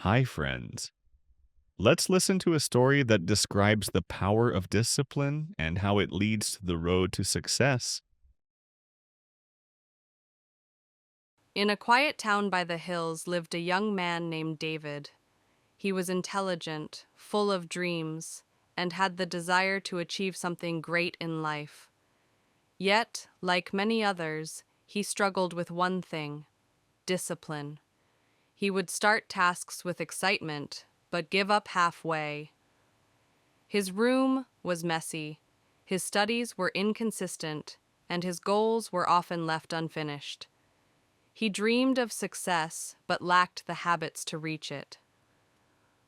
Hi, friends. Let's listen to a story that describes the power of discipline and how it leads to the road to success. In a quiet town by the hills lived a young man named David. He was intelligent, full of dreams, and had the desire to achieve something great in life. Yet, like many others, he struggled with one thing: discipline. He would start tasks with excitement, but give up halfway. His room was messy, his studies were inconsistent, and his goals were often left unfinished. He dreamed of success, but lacked the habits to reach it.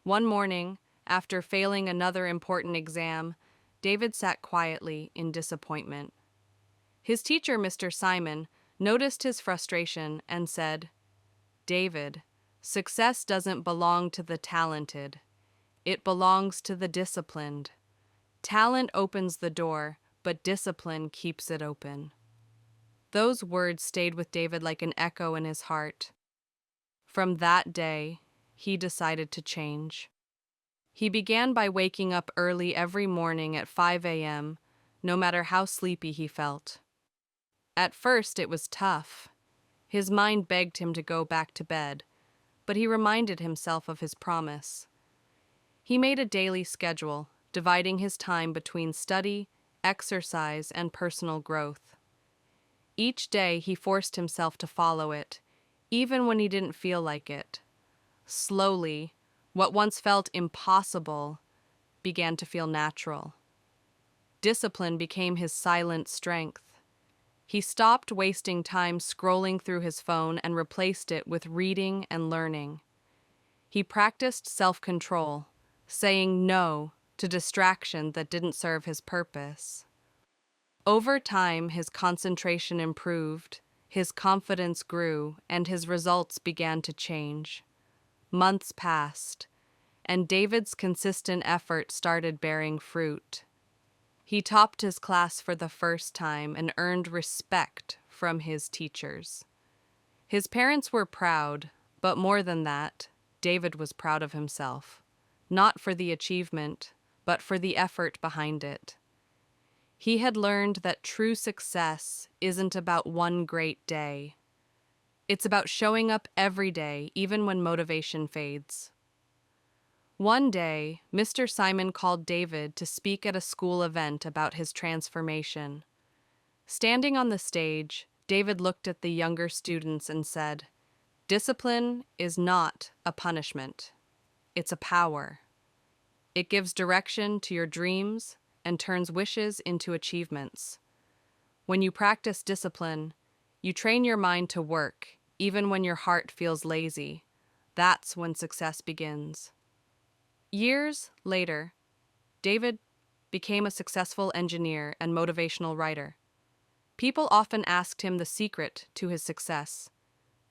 One morning, after failing another important exam, David sat quietly in disappointment. His teacher, Mr. Simon, noticed his frustration and said, "David, success doesn't belong to the talented. It belongs to the disciplined. Talent opens the door, but discipline keeps it open." Those words stayed with David like an echo in his heart. From that day, he decided to change. He began by waking up early every morning at 5 a.m., no matter how sleepy he felt. At first, it was tough. His mind begged him to go back to bed, but he reminded himself of his promise. He made a daily schedule, dividing his time between study, exercise, and personal growth. Each day, he forced himself to follow it, even when he didn't feel like it. Slowly, what once felt impossible began to feel natural. Discipline became his silent strength. He stopped wasting time scrolling through his phone and replaced it with reading and learning. He practiced self-control, saying no to distraction that didn't serve his purpose. Over time, his concentration improved, his confidence grew, and his results began to change. Months passed, and David's consistent effort started bearing fruit. He topped his class for the first time and earned respect from his teachers. His parents were proud, but more than that, David was proud of himself, not for the achievement, but for the effort behind it. He had learned that true success isn't about one great day. It's about showing up every day, even when motivation fades. One day, Mr. Simon called David to speak at a school event about his transformation. Standing on the stage, David looked at the younger students and said, "Discipline is not a punishment. It's a power. It gives direction to your dreams and turns wishes into achievements. When you practice discipline, you train your mind to work, even when your heart feels lazy. That's when success begins." Years later, David became a successful engineer and motivational writer. People often asked him the secret to his success.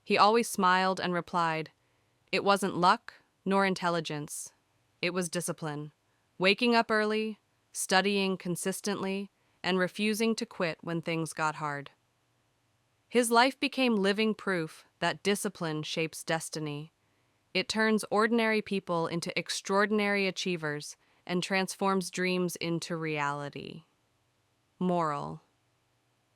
He always smiled and replied, "It wasn't luck nor intelligence. It was discipline. Waking up early, studying consistently, and refusing to quit when things got hard." His life became living proof that discipline shapes destiny. It turns ordinary people into extraordinary achievers and transforms dreams into reality. Moral: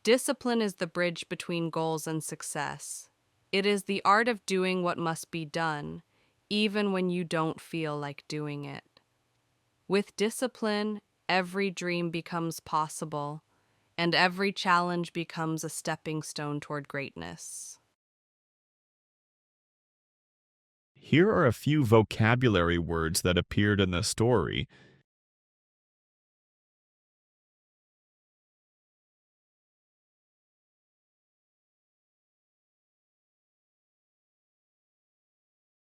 discipline is the bridge between goals and success. It is the art of doing what must be done, even when you don't feel like doing it. With discipline, every dream becomes possible, and every challenge becomes a stepping stone toward greatness. Here are a few vocabulary words that appeared in the story.